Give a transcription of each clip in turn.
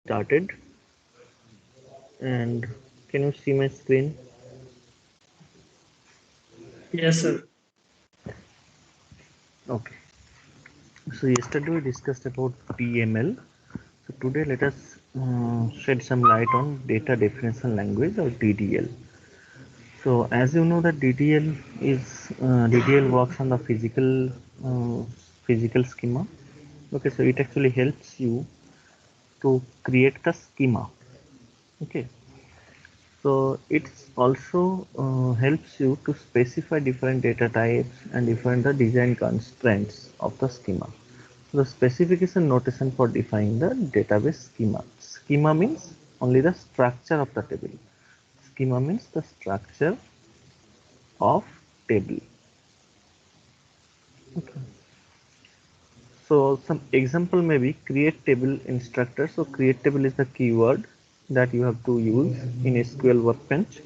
Started, and can you see my screen? Yes, sir. Okay. So yesterday we discussed about DML. So today let us shed some light on data definition language or DDL. So as you know that DDL works on the physical schema. Okay, so it actually helps you to create the schema. Okay, so it also helps you to specify different data types and define the design constraints of the schema. The specification notation for defining the database schema. Schema means only the structure of the table. Schema means the structure of table. Okay. So some example may be create table instructor. So create table is the keyword that you have to use in SQL Workbench.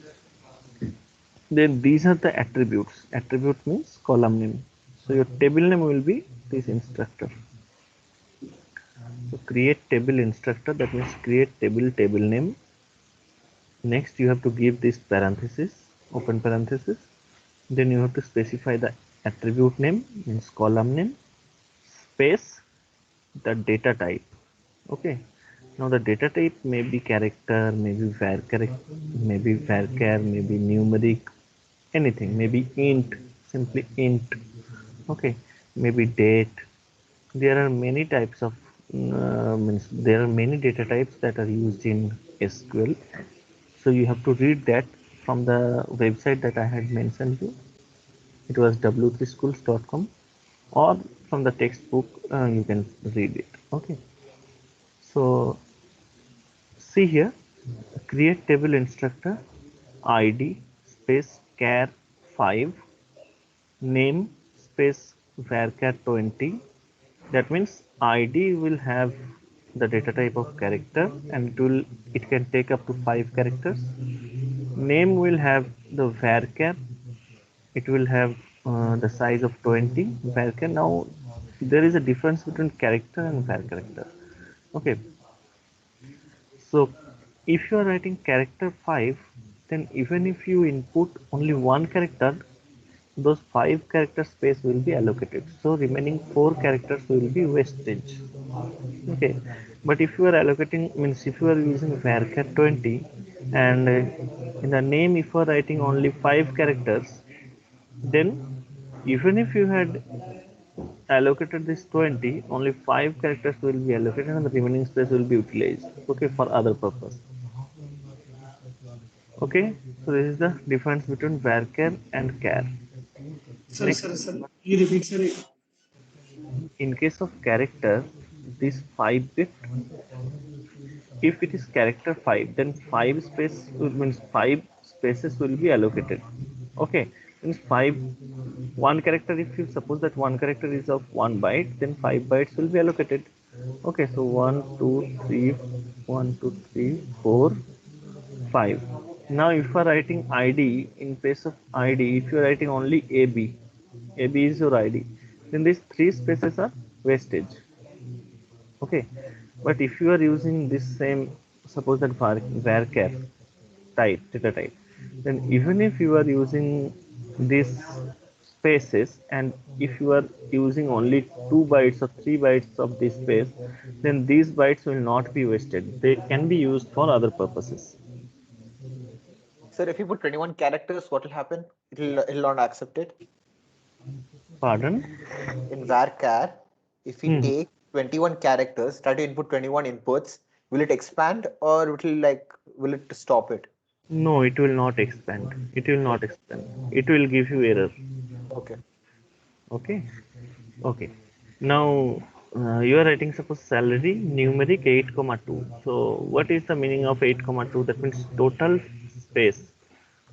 Then these are the attributes. Attribute means column name. So your table name will be this instructor. So create table instructor, that means create table name. Next you have to give this parenthesis, open parenthesis. Then you have to specify the attribute name, means column name, space, the data type. Okay. Now the data type may be character, maybe varchar, maybe numeric, anything, maybe int, simply int. Okay, maybe date. There are many types of means there are many data types that are used in SQL. So you have to read that from the website that I had mentioned you. It was w3schools.com, or from the textbook you can read it. Okay, so see here, create table instructor id space char 5 name space varchar 20. That means id will have the data type of character, and it can take up to 5 characters. Name will have the varchar, it will have the size of 20 varchar. Now there is a difference between character and var character. Okay, so if you are writing character 5, then even if you input only one character, those 5 character space will be allocated. So remaining 4 characters will be wastage. Okay, but if you are allocating, means if you are using varchar 20, and in the name if you are writing only 5 characters, then even if you had allocated this 20, only 5 characters will be allocated and the remaining space will be utilized, okay, for other purpose. Okay, so this is the difference between varchar and char. Sir, Next, sir, sir. You repeat, sir. in case of character, this 5 bit, if it is character 5, then 5 spaces will be allocated. Okay, means 1 character, if you suppose that 1 character is of 1 byte, then 5 bytes will be allocated. Okay, so 1 2 3 Now if you are writing id, in place of id, if you are writing only ab is your id, then these 3 spaces are wastage. Okay, but if you are using this same, suppose that varchar type data type, then even if you are using these spaces, and if you are using only 2 bytes or 3 bytes of this space, then these bytes will not be wasted, they can be used for other purposes. Sir, if you put 21 characters, what will happen? It'll not accept it. Pardon? In varchar, if we Hmm. take 21 characters, try to input 21 inputs, will it expand or will it stop it? No, it will not expand. It will not Okay. expand. It will give you error. Okay. Okay. Okay. Now you are writing suppose salary numeric 8 comma 2. So what is the meaning of 8 comma 2? That means total space.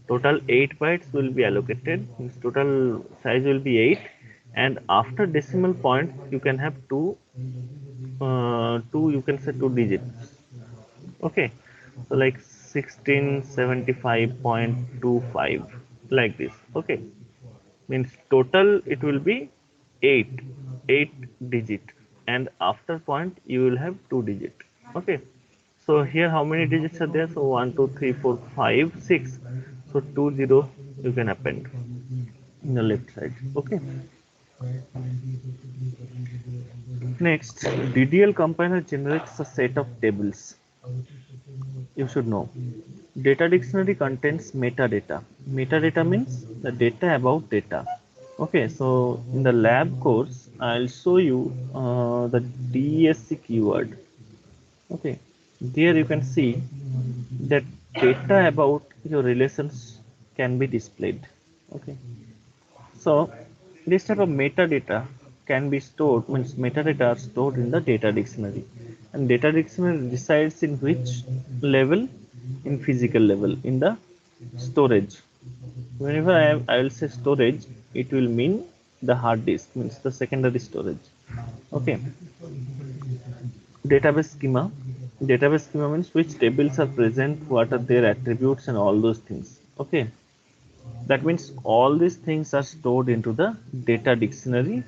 Total 8 bytes will be allocated. Means total size will be 8, and after decimal point you can have two, you can say 2 digits. Okay, so like 1675.25, like this. Okay, means total it will be 8 digit, and after point you will have 2 digit. Okay, So here how many digits are there? So 1, 2, 3, 4, 5, 6. So 2 0 you can append in the left side. Okay. Next, DDL compiler generates a set of tables. You should know. Data dictionary contains metadata. Metadata means the data about data. Okay, so in the lab course, I'll show you the DSC keyword. Okay, there you can see that data about your relations can be displayed. Okay, so this type of metadata can be stored, means metadata are stored in the data dictionary, and data dictionary resides in which level? In physical level, in the storage. Whenever I will say storage, it will mean the hard disk, means the secondary storage. Okay. Database schema. Database schema means which tables are present, what are their attributes, and all those things. Okay. That means all these things are stored into the data dictionary.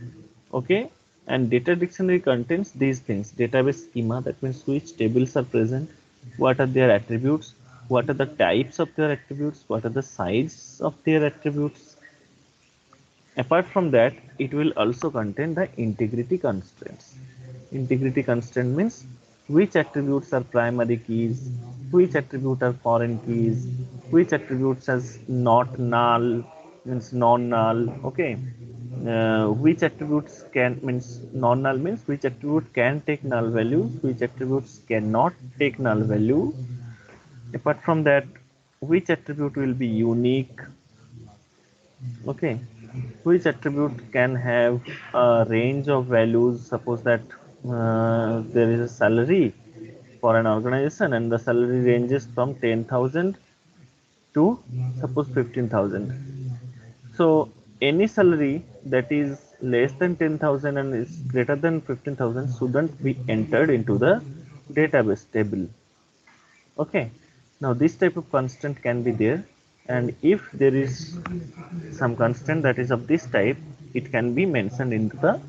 Okay. And data dictionary contains these things: database schema, that means which tables are present, what are their attributes, what are the types of their attributes, what are the size of their attributes. Apart from that, it will also contain the integrity constraints. Integrity constraint means which attributes are primary keys, which attribute are foreign keys, which attributes as not null, means non-null. Okay. Which attributes can, means non-null means which attribute can take null values, which attributes cannot take null value. Apart from that, which attribute will be unique. Okay, which attribute can have a range of values? Suppose that there is a salary for an organization and the salary ranges from 10,000 to suppose 15,000. So any salary that is less than 10,000 and is greater than 15,000 shouldn't be entered into the database table. Okay, now this type of constant can be there, and if there is some constant that is of this type, it can be mentioned into the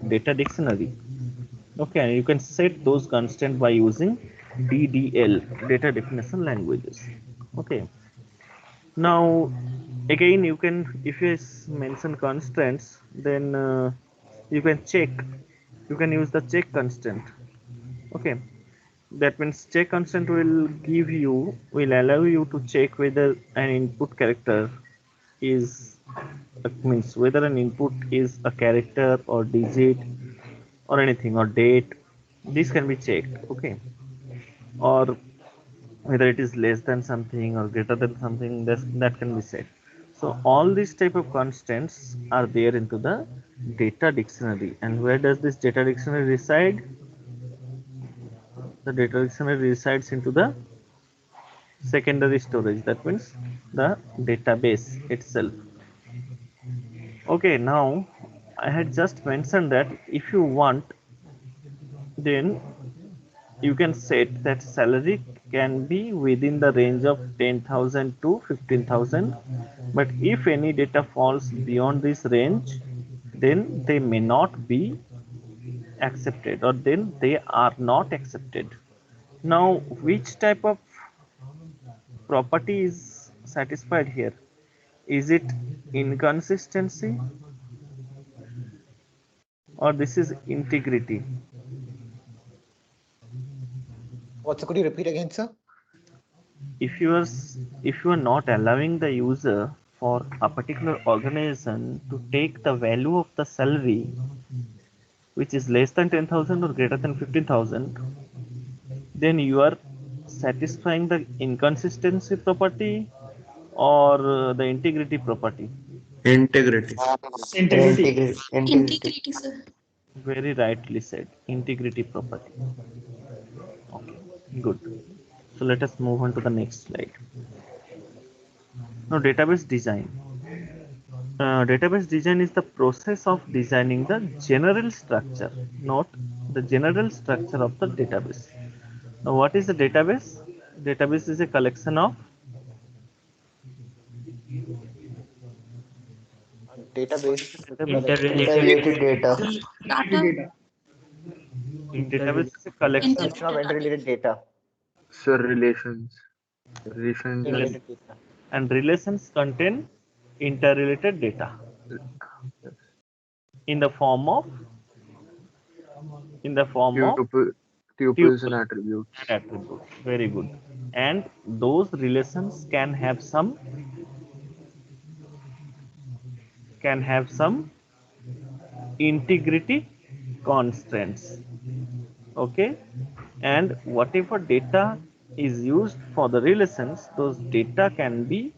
data dictionary. Okay, and you can set those constants by using DDL, data definition languages. Okay, now again you can, if you mention constants, then you can check, you can use the check constant. Okay, that means check constant will allow you to check whether an input character is, means whether an input is a character or digit or anything, or date. This can be checked. Okay, or whether it is less than something or greater than something, that can be set. So all these type of constants are there into the data dictionary. And where does this data dictionary reside? The data dictionary resides into the secondary storage, that means the database itself. Okay, now I had just mentioned that if you want, then you can set that salary can be within the range of 10,000 to 15,000, but if any data falls beyond this range, then they may not be accepted, or then they are not accepted. Now which type of property is satisfied here? Is it inconsistency, or this is integrity? What? So could you repeat again, sir? If you are not allowing the user for a particular organization to take the value of the salary which is less than 10,000 or greater than 15,000, then you are satisfying the inconsistency property or the integrity property. Integrity. Integrity. Integrity, sir. Very rightly said, integrity property. Okay, good. So let us move on to the next slide. Now database design. Database design is the process of designing the general structure, not the general structure of the database. Now what is the database? Database is a collection of Database. Interrelated data. Data. Data. database is a collection Collection of Interrelated data. interrelated data. So relations Related data. And relations contain interrelated data in the form of tuple, tuples and tuple attributes. and attributes. Very good. And those relations can have some integrity constraints. Okay, and whatever data is used for the relations, those data can be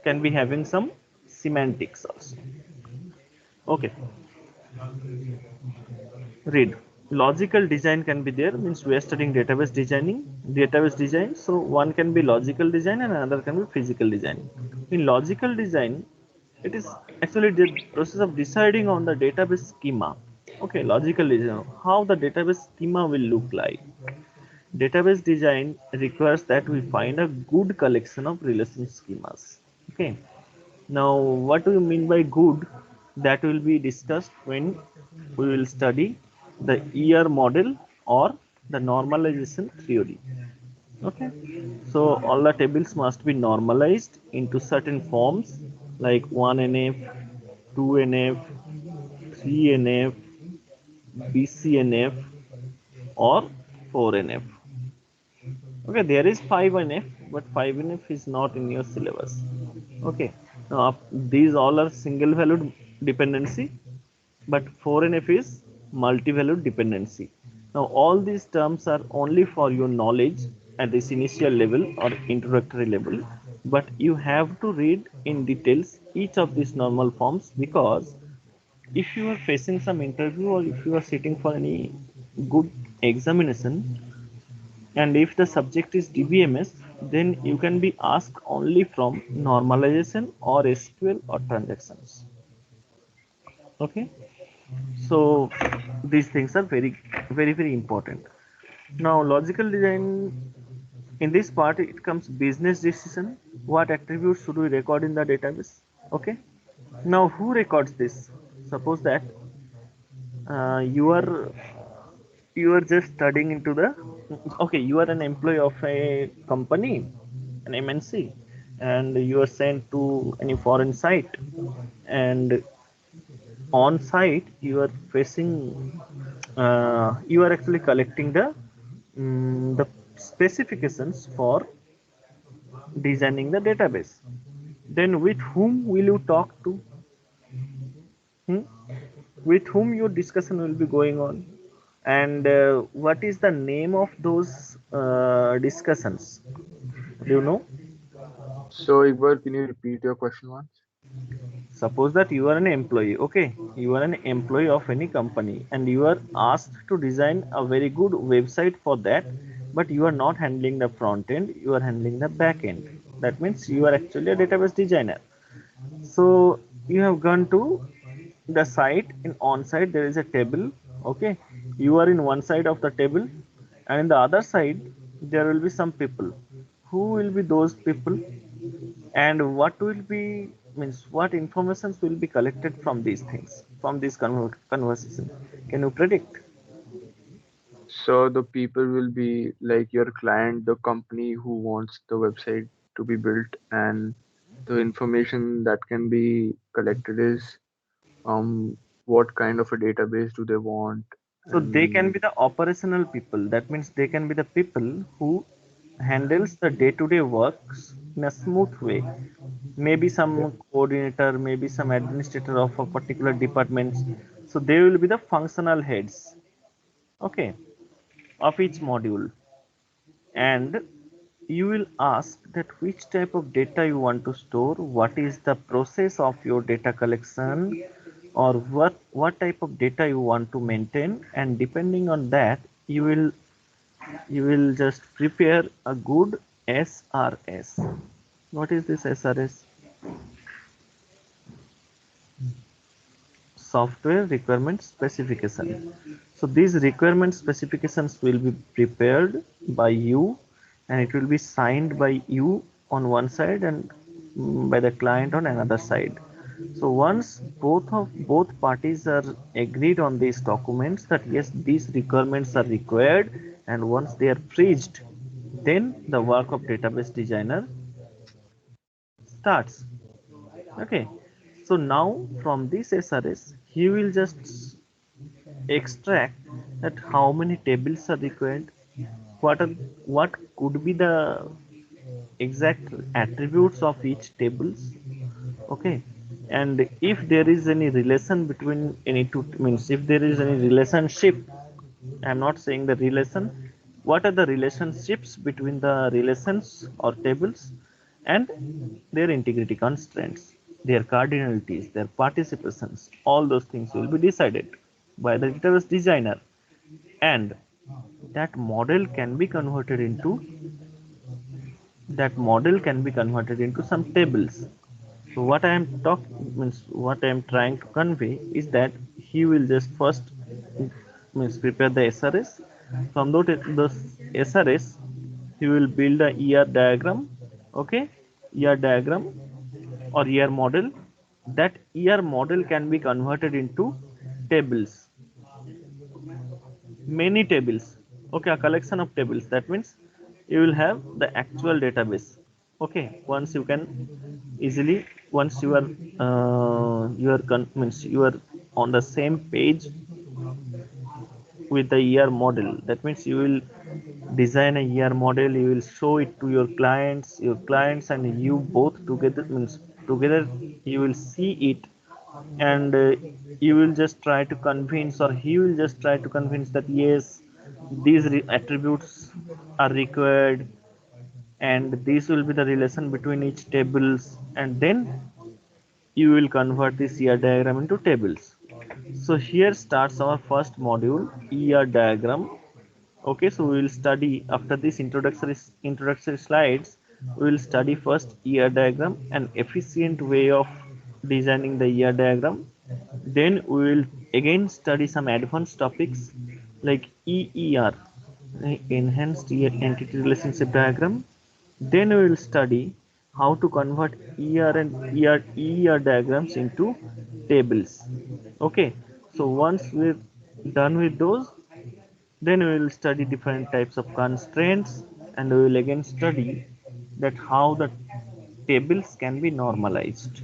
having some semantics also. Okay, read. Logical design can be there, means we are studying database design. So one can be logical design and another can be physical design. In logical design, it is actually the process of deciding on the database schema. Okay, logical design, how the database schema will look like. Database design requires that we find a good collection of relation schemas. Okay, now what do you mean by good? That will be discussed when we will study the ER model or the normalization theory. Okay, so all the tables must be normalized into certain forms like 1NF, 2NF, 3NF, BCNF, or 4NF. Okay, there is 5NF, but 5NF is not in your syllabus. Okay, now these all are single valued dependency, but 4NF is multi-valued dependency. Now all these terms are only for your knowledge at this initial level or introductory level, but you have to read in details each of these normal forms, because if you are facing some interview or if you are sitting for any good examination, and if the subject is DBMS, then you can be asked only from normalization or SQL or transactions. Okay, so these things are very important. Now logical design, in this part it comes business decision. What attributes should we record in the database? Okay, now who records this? Suppose that uh, you are you are just studying into the, okay, you are an employee of a company, an MNC, and you are sent to any foreign site, and on site you are facing you are actually collecting the specifications for designing the database. Then with whom will you talk to? Hmm? With whom your discussion will be going on? And what is the name of those discussions? Do you know? So Iqbal, can you repeat your question once? Suppose that you are an employee. Okay, you are an employee of any company and you are asked to design a very good website for that, but you are not handling the front end, you are handling the back end. That means you are actually a database designer. So you have gone to the site. In on site there is a table. Okay, you are in one side of the table, and in the other side there will be some people. Who will be those people, and what will be, means what informations will be collected from these things, from this conversation? Can you predict? So the people will be like your client, the company who wants the website to be built, and the information that can be collected is what kind of a database do they want, So they can and be the operational people. That means they can be the people who handles the day-to-day works in a smooth way. Maybe some coordinator, maybe some administrator of a particular department. So they will be the functional heads, okay, of each module. And you will ask that which type of data you want to store, what is the process of your data collection, or what type of data you want to maintain, and depending on that you will just prepare a good SRS. What is this SRS? Software requirement specification. So these requirement specifications will be prepared by you, and it will be signed by you on one side and by the client on another side. So once both parties are agreed on these documents that yes, these requirements are required and once they are freezed, then the work of database designer starts. Okay, so now from this SRS, he will just extract that how many tables are required, what could be the exact attributes of each tables. Okay, and if there is any relation between any two, means if there is any relationship, I'm not saying the relation, what are the relationships between the relations or tables and their integrity constraints, their cardinalities, their participations, all those things will be decided by the database designer, and that model can be converted into some tables. So what I am talking means what I am trying to convey is that he will just first means prepare the SRS. From the SRS, he will build a ER diagram. Okay, ER diagram or ER model. That ER model can be converted into tables, many tables. Okay, a collection of tables. That means you will have the actual database. Okay, once you can easily, once means you are on the same page with the ER model, that means you will design a ER model, you will show it to your clients and you both together, means together you will see it, and you will just try to convince, or he will just try to convince that yes, these attributes are required and this will be the relation between each tables, and then you will convert this ER diagram into tables. So here starts our first module, ER diagram. Okay, so we will study after this introductory slides. We will study first ER diagram, an efficient way of designing the ER diagram. Then we will again study some advanced topics like EER, enhanced entity relationship diagram. Then we will study how to convert ER and ER diagrams into tables. Okay, so once we're done with those, then we will study different types of constraints, and we will again study that how the tables can be normalized.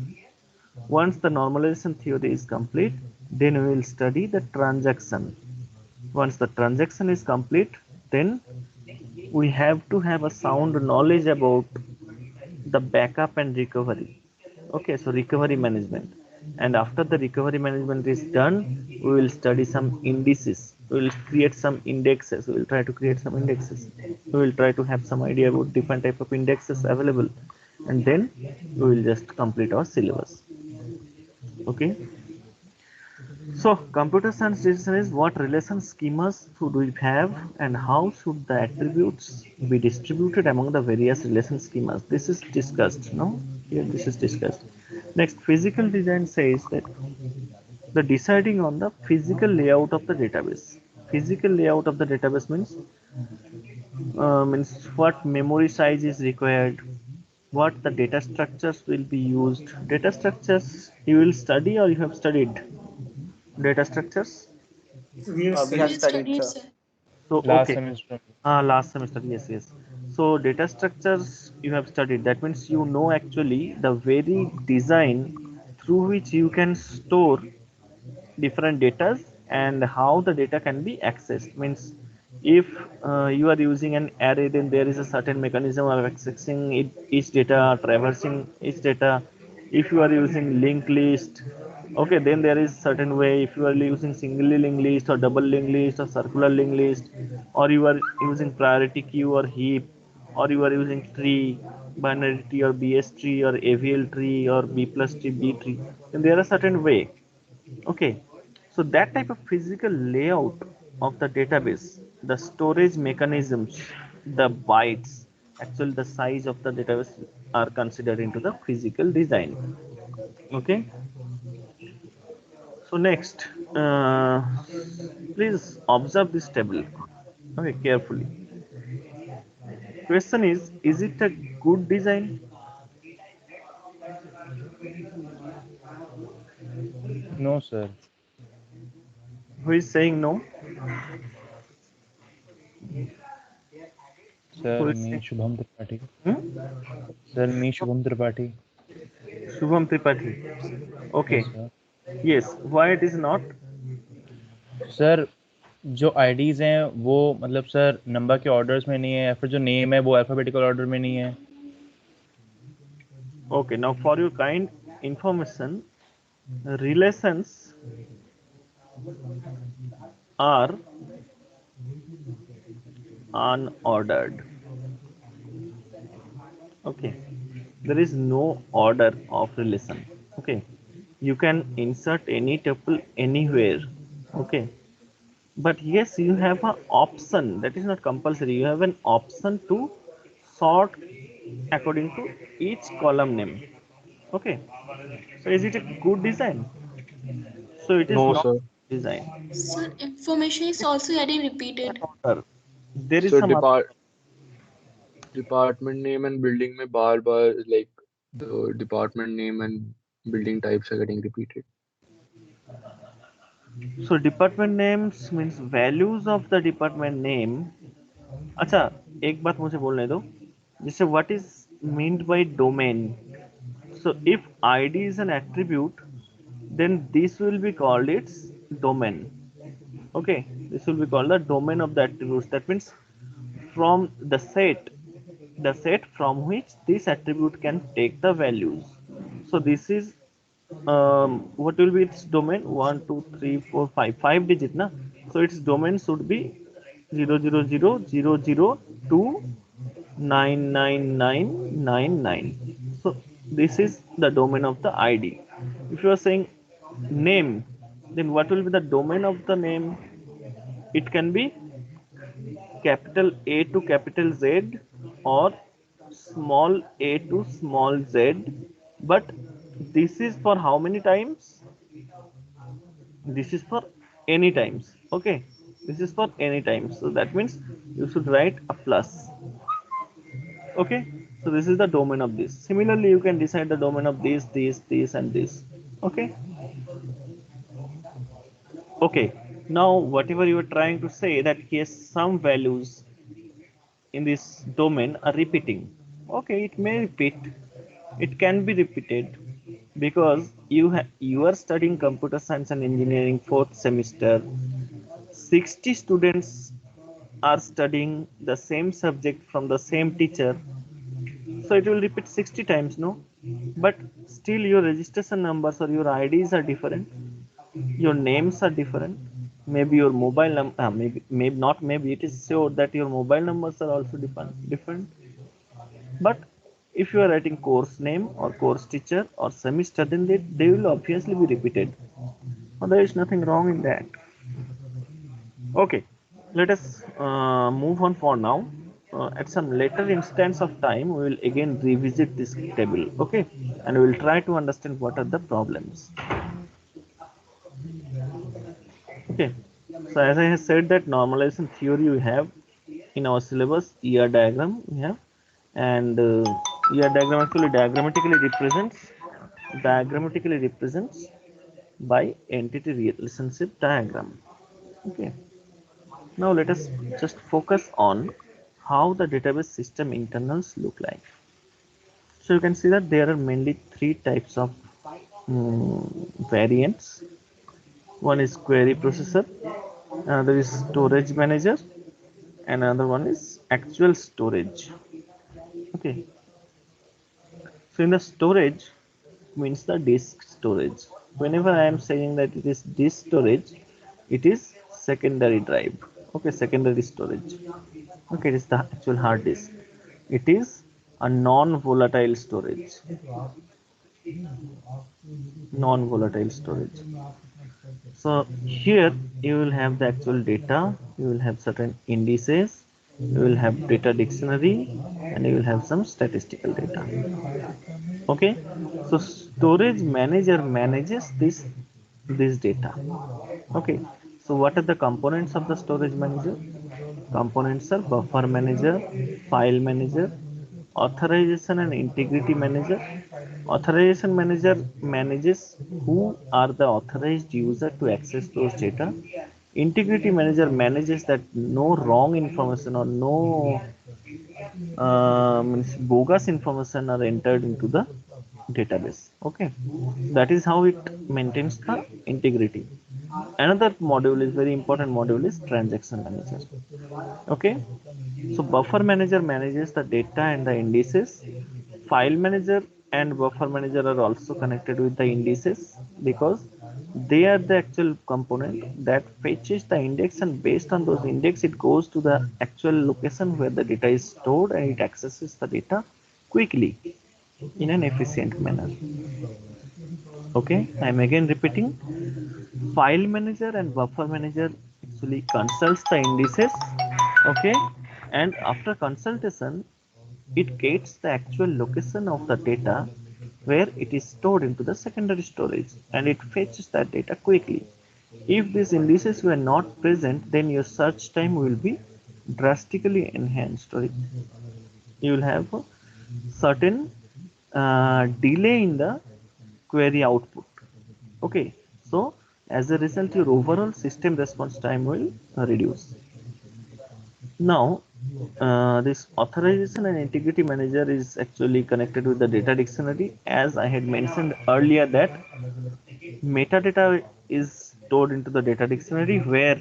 Once the normalization theory is complete, then we will study the transaction. Once the transaction is complete, then we have to have a sound knowledge about the backup and recovery. Okay, so recovery management. And after the recovery management is done, we will study some indices. We will create some indexes. We will try to create some indexes. We will try to have some idea about different type of indexes available, and then we will just complete our syllabus. Okay. So computer science decision is what relation schemas should we have and how should the attributes be distributed among the various relation schemas. This is discussed, no? Here this is discussed. Next, physical design says that the deciding on the physical layout of the database. Physical layout of the database means what memory size is required, what the data structures will be used. Data structures you will study or you have studied data structures. Yes, We sir. have We studied, studied, sir. sir. So Last okay, semester. last semester, yes, yes. So data structures you have studied. That means you know actually the very design through which you can store different data and how the data can be accessed. Means if you are using an array, then there is a certain mechanism of accessing each data, traversing each data. If you are using linked list, okay, then there is certain way. If you are using singly linked list or double linked list or circular linked list, or you are using priority queue or heap, or you are using tree, binary tree or BS tree or AVL tree or B plus tree, B tree, then there are certain way. Okay, so that type of physical layout of the database, the storage mechanisms, the bytes, actually the size of the database are considered into the physical design. Okay, so next, please observe this table. Okay, carefully. Question is it a good design? No, sir. Who is saying no? Who Sir, is me saying? Shubham Tripathi. Sir, me Shubham Tripathi. Shubham Tripathi. Okay. Yes, sir. Yes. Why it is not? Sir जो IDs हैं वो मतलब sir number के orders में नहीं है या फिर जो नेम है वो अल्फाबेटिकल ऑर्डर में नहीं है. Okay. Now, for your kind information, relations are unordered. Okay. There is no order of relation. Okay. You can insert any tuple anywhere. Okay. But yes, you have an option. That is not compulsory. You have an option to sort according to each column name. Okay. So is it a good design? So it is No, not sir. design. Sir, information is also getting repeated. Order. There is So some other. department name and building में बार like the department name and building types are getting repeated. So department names means values of the department name. अच्छा एक बात मुझे बोलने दो जैसे what is meant by domain. So if id is an attribute, then this will be called its domain. Okay, this will be called the domain of the attributes. That means from the set from which this attribute can take the values. So this is what will be its domain? 1 2 3 4 5 5 digit na. So its domain should be 0000002 99999. So this is the domain of the id. If you are saying name, then what will be the domain of the name? It can be capital A to capital Z or small a to small z, but this is for how many times? This is for any times. Okay, this is for any times. So that means you should write a plus. Okay, so this is the domain of this. Similarly, you can decide the domain of this, and this. Okay. Okay, now whatever you are trying to say that yes, some values in this domain are repeating. Okay, it may repeat. It can be repeated because you are studying computer science and engineering 4th semester. 60 students are studying the same subject from the same teacher. So it will repeat 60 times, no? But still your registration numbers or your IDs are different. Your names are different. Maybe your mobile number, maybe not maybe, it is sure that your mobile numbers are also different. But if you are writing course name or course teacher or semester, then they will obviously be repeated. There is nothing wrong in that. Okay, let us move on for now. At some later instance of time, we will again revisit this table. Okay, and we will try to understand what are the problems. Okay, so as I have said that normalization theory we have in our syllabus, ER diagram we have, and ER diagram actually diagrammatically represents by entity relationship diagram. Okay, now let us just focus on how the database system internals look like. So you can see that there are mainly three types of variants. One is query processor, another is storage manager, and another one is actual storage. Okay, so in the storage means the disk storage. Whenever I am saying that it is disk storage, it is secondary drive. Okay, secondary storage. Okay, it is the actual hard disk. It is a non-volatile storage. Non-volatile storage. So here you will have the actual data, you will have certain indices, you will have data dictionary, and you will have some statistical data. Okay, so storage manager manages this data. Okay, so what are the components of the storage manager? Components are buffer manager, file manager, authorization and integrity manager. Authorization manager manages who are the authorized user to access those data. Integrity manager manages that no wrong information or no means bogus information are entered into the database. Okay, that is how it maintains the integrity. Another module is very important module is transaction manager. Okay, so buffer manager manages the data and the indices. File manager and buffer manager are also connected with the indices because they are the actual component that fetches the index, and based on those index it goes to the actual location where the data is stored and it accesses the data quickly in an efficient manner. Okay, I am again repeating. File manager and buffer manager actually consults the indices. Okay, and after consultation it gets the actual location of the data where it is stored into the secondary storage, and it fetches that data quickly. If these indices were not present, then your search time will be drastically enhanced, or you will have a certain delay in the query output. Okay, so as a result your overall system response time will reduce. Now this authorization and integrity manager is actually connected with the data dictionary. As I had mentioned earlier that metadata is stored into the data dictionary where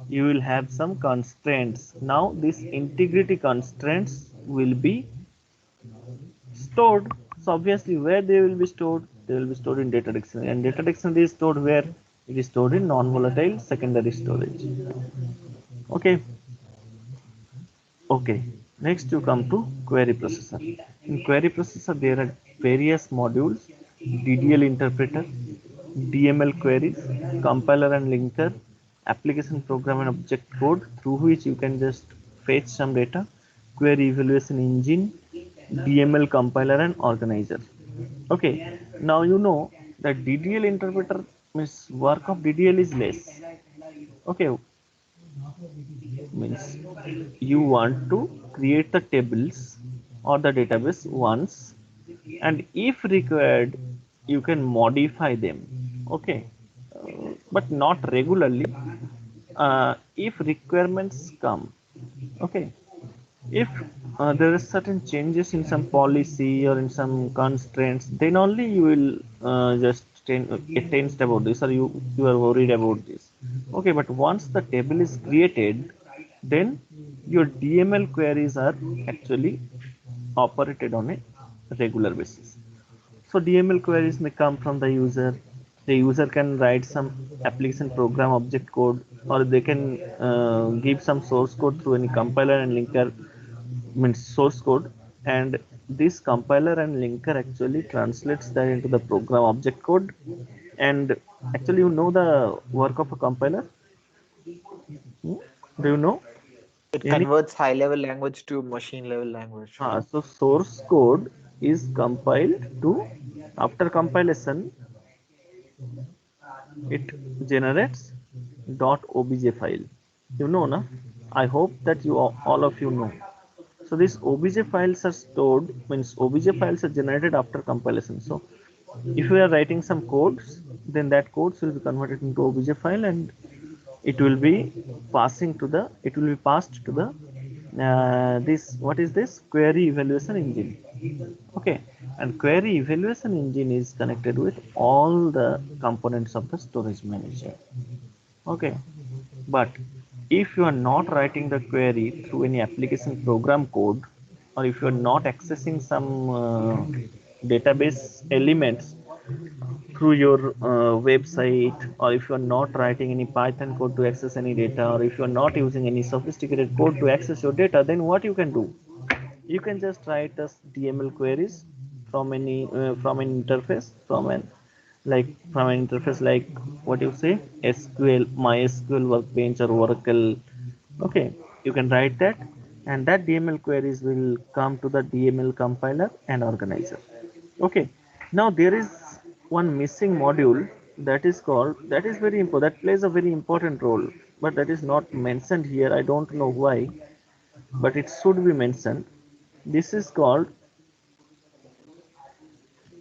you will have some constraints. Now these integrity constraints will be stored. So obviously where they will be stored? They will be stored in data dictionary, and data dictionary is stored where? It is stored in non-volatile secondary storage. Okay. Okay, next you come to query processor. In query processor, there are various modules: DDL interpreter, DML queries, compiler and linker, application program and object code through which you can just fetch some data, query evaluation engine, DML compiler and organizer. Okay, now you know that DDL interpreter means work of DDL is less. Okay, means you want to create the tables or the database once, and if required you can modify them. Okay, but not regularly. If requirements come, okay, if there is certain changes in some policy or in some constraints, then only you will just get tensed about this, or you are worried about this. Okay, but once the table is created, then your DML queries are actually operated on a regular basis. So DML queries may come from the user. The user can write some application program object code, or they can give some source code through any compiler and linker, means source code, and this compiler and linker actually translates that into the program object code. And actually, you know the work of a compiler? Do you know It any? converts high level language to machine level language. So source code is compiled to, after compilation, it generates .obj file. You know, na? I hope that you all of you know. So these obj files are stored, means obj files are generated after compilation. So if we are writing some codes, then that codes will be converted into obj file, and it will be it will be passed to the this, what is this, query evaluation engine. Okay, and query evaluation engine is connected with all the components of the storage manager. Okay, but if you are not writing the query through any application program code, or if you are not accessing some database elements through your website, or if you are not writing any Python code to access any data, or if you are not using any sophisticated code to access your data, then what you can do? You can just write as DML queries from any from an interface, from an interface like, what you say, SQL, MySQL Workbench or Oracle. Okay, you can write that, and that DML queries will come to the DML compiler and organizer. Okay, now there is one missing module that is called, that is very important, that plays a very important role, but that is not mentioned here. I don't know why, but it should be mentioned. This is called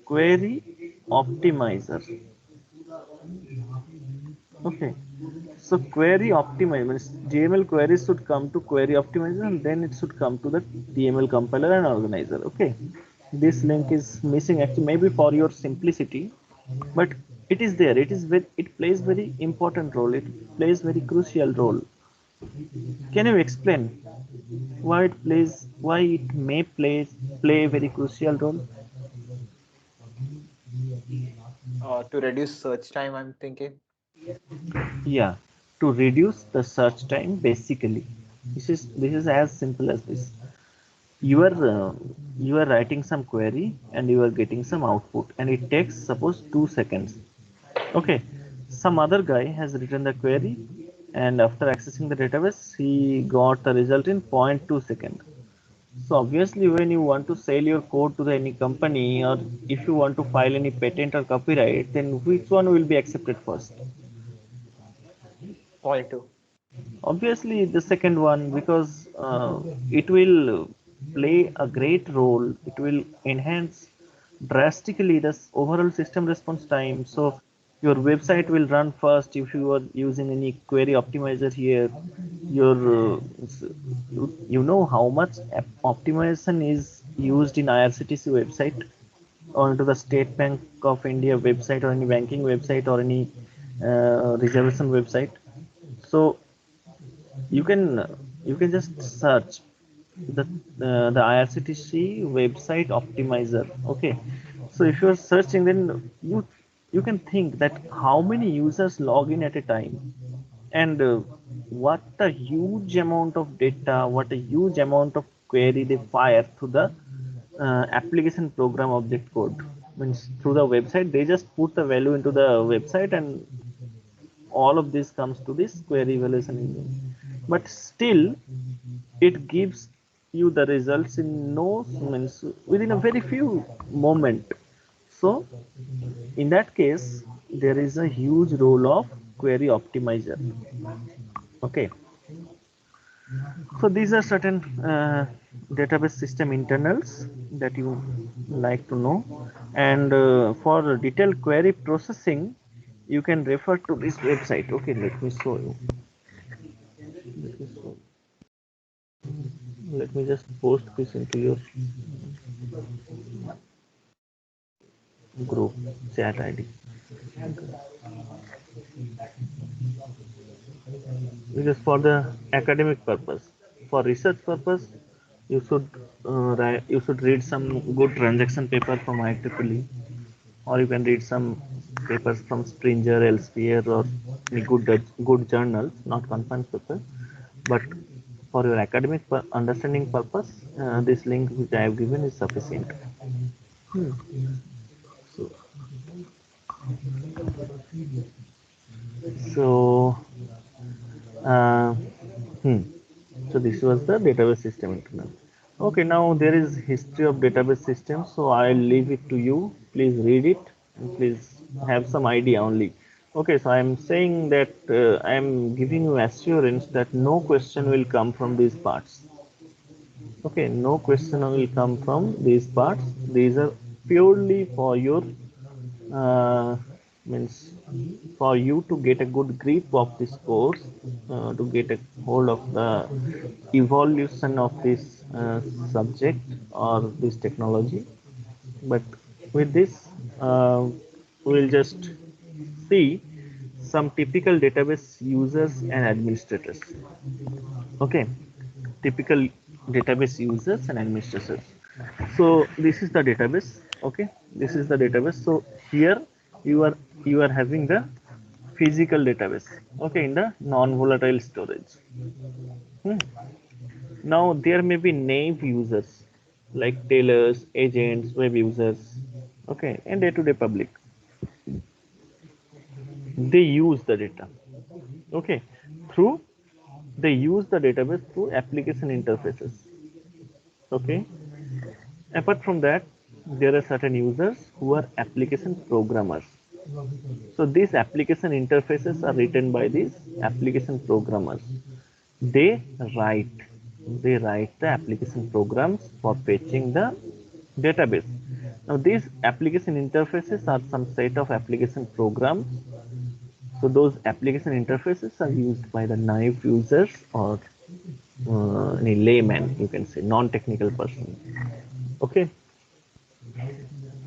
query optimizer. Okay, So query optimizer means JML queries should come to query optimizer and then it should come to the TML compiler and organizer. Okay, this link is missing actually, maybe for your simplicity, but it is there. It is it plays very important role. It plays very crucial role. Can you explain why it may play a very crucial role? To reduce search time, I'm thinking. Yeah, to reduce the search time. Basically, this is as simple as this. You are writing some query and you are getting some output, and it takes suppose 2 seconds. Okay, some other guy has written the query, and after accessing the database he got the result in 0.2 second. So obviously when you want to sell your code to any company, or if you want to file any patent or copyright, then which one will be accepted first? 0.2. Obviously the second one, because it will play a great role. It will enhance drastically the overall system response time. So your website will run fast if you are using any query optimizer here. Your you know how much optimization is used in IRCTC website, or into the State Bank of India website, or any banking website, or any reservation website. So you can just search the IRCTC website optimizer. Okay, so if you are searching, then you can think that how many users log in at a time, and what a huge amount of data, what a huge amount of query they fire through the application program object code. Means through the website, they just put the value into the website, and all of this comes to this query evaluation engine. But still it gives you the results in no means within a very few moment. So in that case there is a huge role of query optimizer. Okay, so these are certain database system internals that you like to know, and for detailed query processing you can refer to this website. Okay, let me show you. Let me just post this into your group chat ID. Because for the academic purpose, for research purpose, you should read some good transaction paper from IEEE, or you can read some papers from Springer, Elsevier, or any good journals, not conference paper. But for your academic understanding purpose, this link which I have given is sufficient. So, so, uh, hmm. So this was the database system internal. Okay, now there is history of database system. So I'll leave it to you. Please read it and please have some idea only. Okay, so I'm saying that I'm giving you assurance that no question will come from these parts. Okay, no question will come from these parts. These are purely for your means for you to get a good grip of this course, to get a hold of the evolution of this subject or this technology. But with this, we'll just see some typical database users and administrators. Okay, typical database users and administrators. So this is the database. Okay, this is the database. So here you are having the physical database. Okay, in the non-volatile storage. Hmm. Now there may be naive users like tailors, agents, web users. Okay, and day-to-day public. They use the data. Okay, through they use the database through application interfaces. Okay, apart from that, there are certain users who are application programmers. So these application interfaces are written by these application programmers. They write the application programs for fetching the database. Now these application interfaces are some set of application programs So those application interfaces are used by the naive users or any layman, you can say, non-technical person. Okay.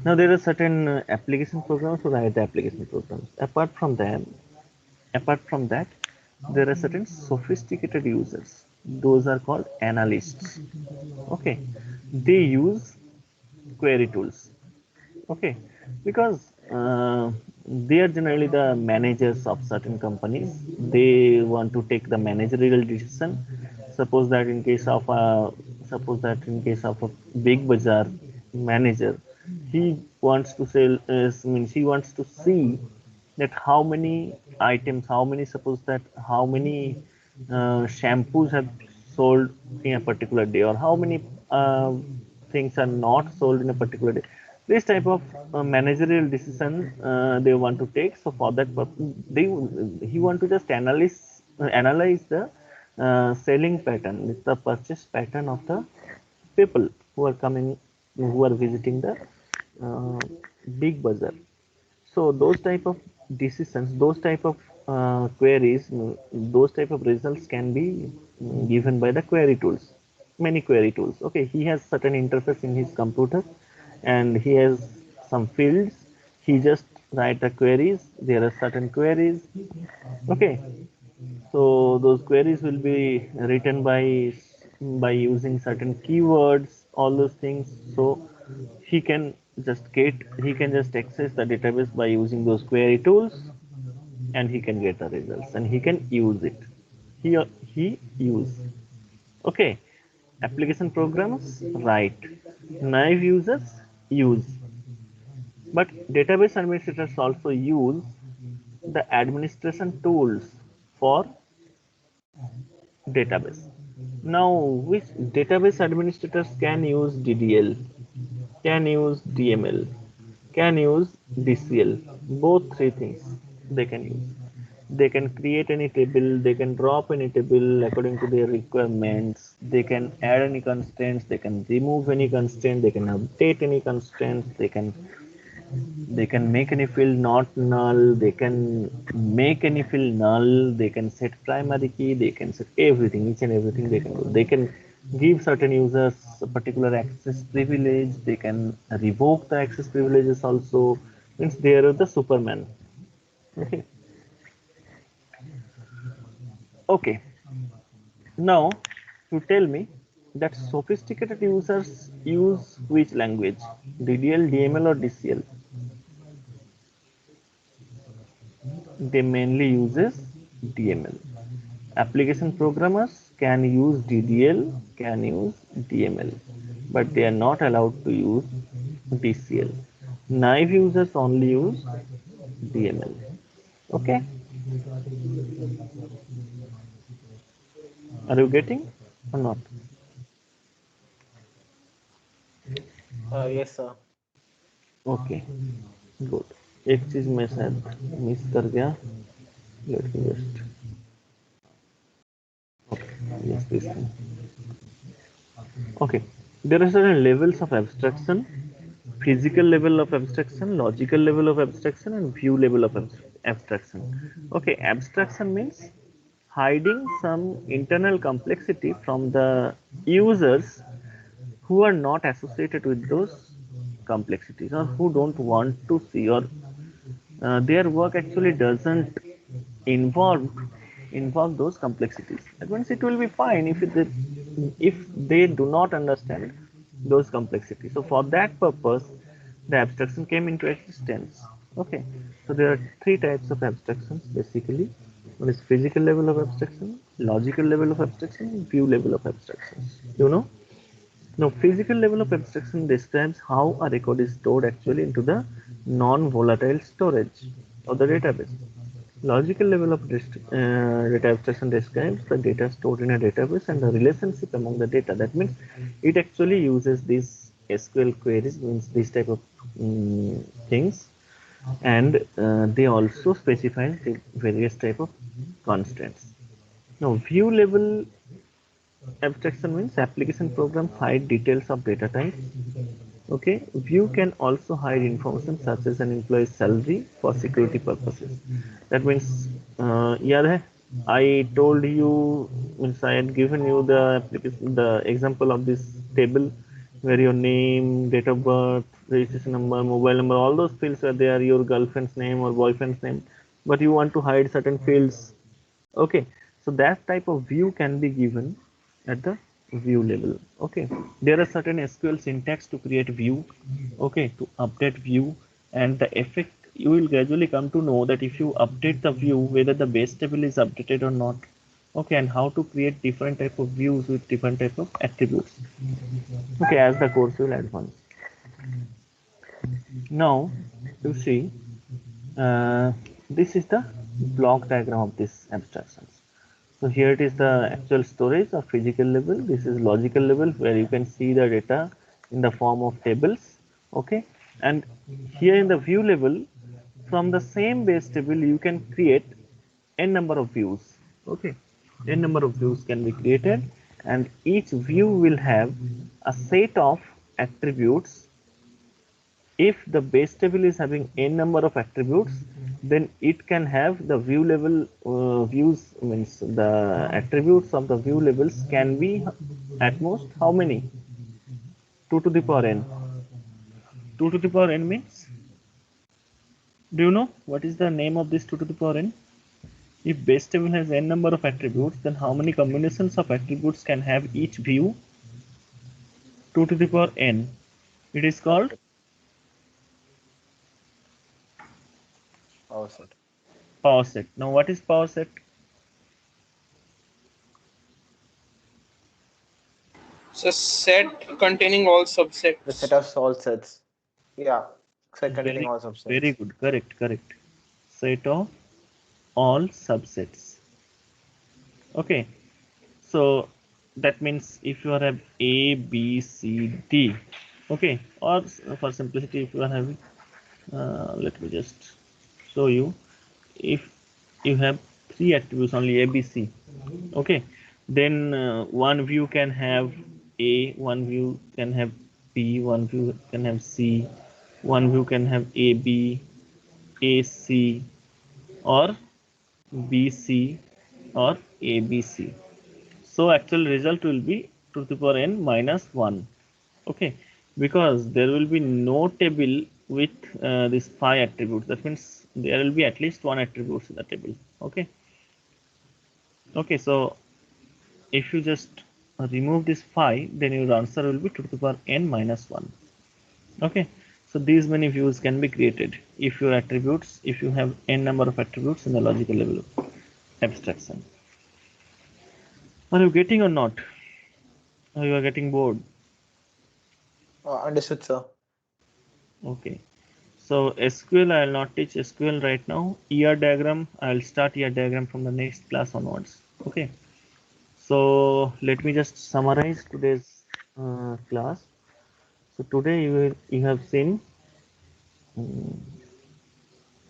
Now there are certain application programs who write the application programs. Apart from that, there are certain sophisticated users. Those are called analysts. Okay, they use query tools. Okay, because they are generally the managers of certain companies. They want to take the managerial decision. Suppose that in case of a big bazaar manager, he wants to sell, means he wants to see that how many items, how many shampoos have sold in a particular day, or how many things are not sold in a particular day. This type of managerial decision they want to take. So for that purpose, he want to just analyze the selling pattern, the purchase pattern of the people who are coming, who are visiting the uh, big bazaar. So those type of decisions, those type of queries, those type of results can be given by the query tools, many query tools. Okay, he has certain interface in his computer, and he has some fields. He just write the queries. There are certain queries. Okay, so those queries will be written by using certain keywords, all those things. So he can he can just access the database by using those query tools, and he can get the results, and he can use it. He use. Okay, application programs write, naive users use, but database administrators also use the administration tools for database. Now, which database administrators can use DDL, can use DML, can use DCL, both three things they can use. They can create any table, they can drop any table according to their requirements, they can add any constraints, they can remove any constraint, they can update any constraints, they can make any field not null, they can make any field null, they can set primary key, they can set everything, each and everything they can do. They can give certain users a particular access privilege, they can revoke the access privileges also. Means they are the superman. Okay, now you tell me that sophisticated users use which language, DDL, DML or DCL? They mainly uses DML. Application programmers can use DDL, can use DML, but they are not allowed to use DCL. Naive users only use DML. Okay, are you getting or not? Yes, sir. Okay, good. एक चीज मैं शायद miss कर गया. Let me just. Okay, yes, this one. Okay, there are certain levels of abstraction: physical level of abstraction, logical level of abstraction, and view level of abstraction. Okay, abstraction means hiding some internal complexity from the users who are not associated with those complexities, or who don't want to see, or their work actually doesn't involve those complexities. That means it will be fine if they do not understand those complexities. So for that purpose, the abstraction came into existence. Okay, so there are three types of abstractions basically. One is physical level of abstraction, logical level of abstraction, and view level of abstractions. You know. Now, physical level of abstraction describes how a record is stored actually into the non-volatile storage of the database. Logical level of data abstraction describes the data stored in a database and the relationship among the data. That means it actually uses these SQL queries, means this type of things, and they also specify the various type of constants. Now, view level abstraction means application programs hide details of data types Okay, view can also hide information such as an employee's salary for security purposes. That means yaad hai, I told you, means I had given you the application, the example of this table where your name, date of birth, registration number, mobile number, all those fields were there, your girlfriend's name or boyfriend's name, but you want to hide certain fields. Okay, so that type of view can be given at the view level. Okay, there are certain SQL syntax to create view, okay, to update view, and the effect you will gradually come to know that if you update the view, whether the base table is updated or not. Okay, and how to create different type of views with different type of attributes. Okay, as the course will advance. Now you see, this is the block diagram of this abstractions. So here it is the actual storage of physical level. This is logical level where you can see the data in the form of tables. Okay, and here in the view level, from the same base table you can create n number of views. Okay, n number of views can be created, and each view will have a set of attributes. If the base table is having n number of attributes, then it can have the view level views, means the attributes of the view levels can be at most how many? 2 to the power n. 2 to the power n means, do you know what is the name of this 2 to the power n? If base table has n number of attributes, then how many combinations of attributes can have each view? 2 to the power n. It is called Power set. power set. Now what is power set? So set containing all The set subsets. of all sets. Yeah. Set containing all Very subsets. good, correct. Set of all subsets. Okay, so that means if you are have A, B, C, D, okay, or for simplicity, if you are having, let me just show you, if you have three attributes only A, B, C, okay, then one view can have A, one view can have B, one view can have C, one view can have A, B, A, C, or BC, or ABC. So actual result will be 2 to the power n minus 1. Okay, because there will be no table with these 5 attributes. That means there will be at least one attribute in the table. Okay. Okay, so if you just remove this 5, then your answer will be 2 to the power n minus 1. Okay, so these many views can be created if your attributes, if you have n number of attributes in the logical level of abstraction. Are you getting or not? Or you are getting bored? Understood, sir. Okay. So SQL, I will not teach SQL right now. ER diagram, I will start ER diagram from the next class onwards. Okay. So let me just summarize today's class. So today you have seen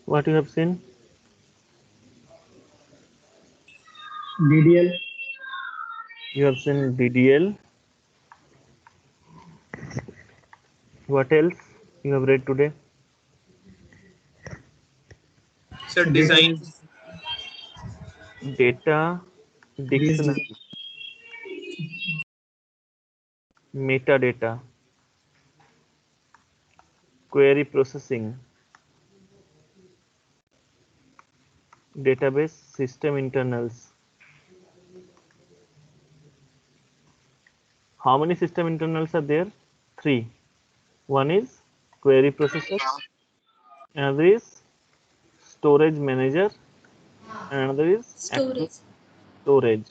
what you have seen. DDL. You have seen DDL. What else you have read today? So design. Data dictionary, metadata, query processing, database system internals. How many system internals are there? 3. One is query processor, another is storage manager, and another is actual Storage. storage.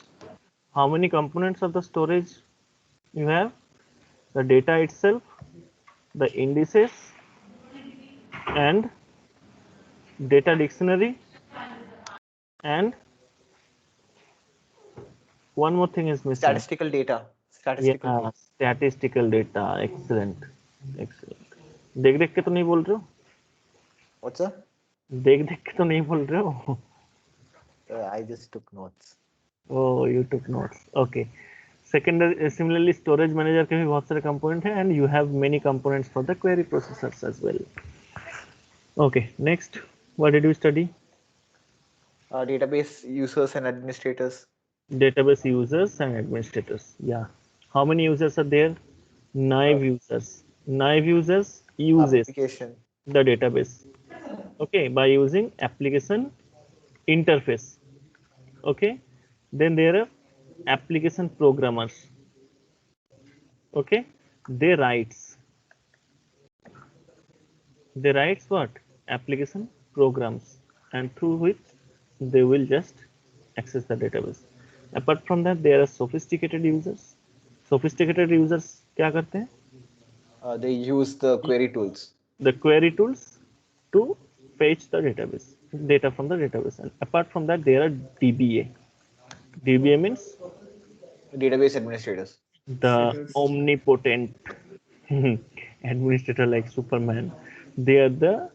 How many components of the storage you have? The data itself, the indices, and data dictionary, and one more thing is missing. Statistical data. Statistical Yeah, data. statistical data. Excellent. देख देख के तो नहीं बोल रहे हो? What's sir? देख देख के तो नहीं बोल रहे हो? I just took notes. Oh, you took notes. Okay. Secondary, similarly, storage manager के भी बहुत सारे component हैं, and you have many components for the query processors as well. Okay, next, what did we study? Database users and administrators. Database users and administrators. Yeah. How many users are there? Naive users. Naive users uses Application. the database. Okay, by using application interface. Okay, then there are application programmers. Okay, they writes what? Application programs, and through which they will just access the database. Apart from that, there are sophisticated users. Sophisticated users क्या करते हैं? They use the query tools. The query tools to fetch the database data from the database. And apart from that, there are DBA. DBA means Database administrators. the omnipotent administrator, like Superman. They are the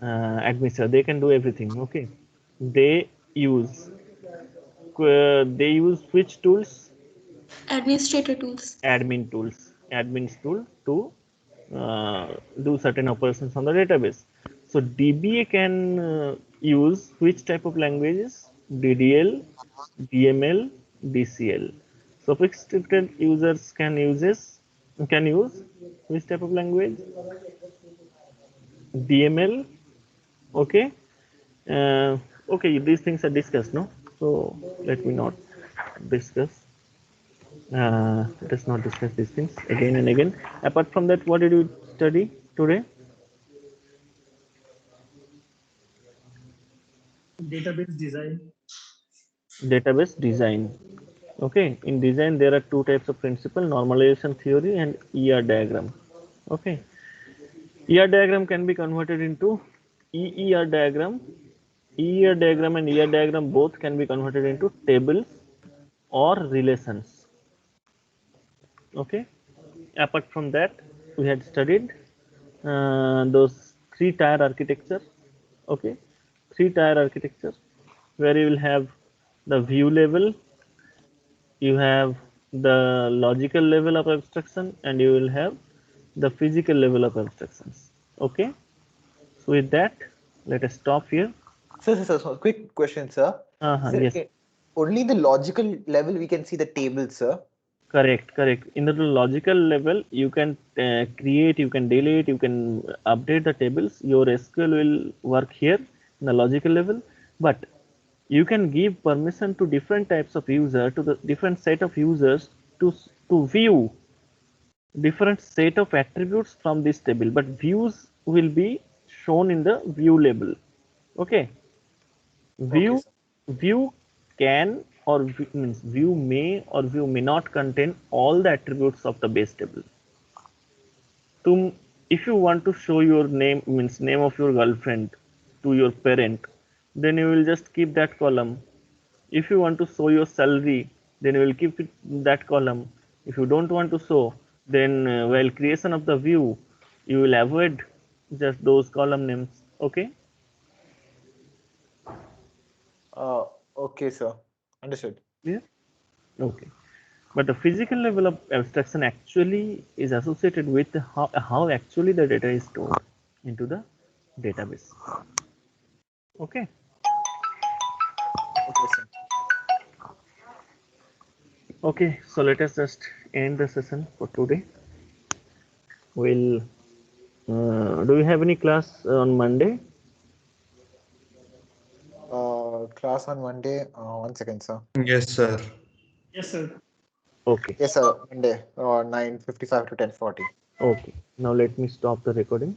administrator. They can do everything. Okay, they use which tools? Administrator tools. Admin tool to do certain operations on the database. So DBA can use which type of languages? DDL, DML, DCL. Sophisticated users can use which type of language? DML. Okay. Okay, these things are discussed, no? So let me not discuss. Let us not discuss these things again and again. Apart from that, what did you study today? Database design. Database design. Okay, in design there are two types of principle: normalization theory and ER diagram. Okay, ER diagram can be converted into EER diagram. EER diagram and ER diagram both can be converted into tables or relations. Okay, apart from that, we had studied those three-tier architecture. Okay, three-tier architecture where you will have the view level, you have the logical level of abstraction, and you will have the physical level of abstractions. Okay, so with that, let us stop here. So quick question, sir. Sir, Yes. Only the logical level we can see the table, sir. Correct. In the logical level, you can create, you can delete, you can update the tables. Your SQL will work here in the logical level, but you can give permission to different types of user, to the different set of users to view different set of attributes from this table, but views will be shown in the view label. Okay, view Okay, sir. view can or means view may or view may not contain all the attributes of the base table. If you want to show your name, means name of your girlfriend, to your parent, then you will just keep that column. If you want to show your salary, then you will keep that column. If you don't want to show, then while creation of the view, you will avoid just those column names. Okay. Okay, sir. Understood. Yeah. Okay. But the physical level of abstraction actually is associated with how actually the data is stored into the database. Okay. Okay, sir. Okay, so let us just end the session for today. We'll do you have any class on Monday? Class on Monday. 1 second, sir. Yes, sir. Yes, sir. Okay. Yes, sir. Monday, 9:55 to 10:40. Okay. Now let me stop the recording.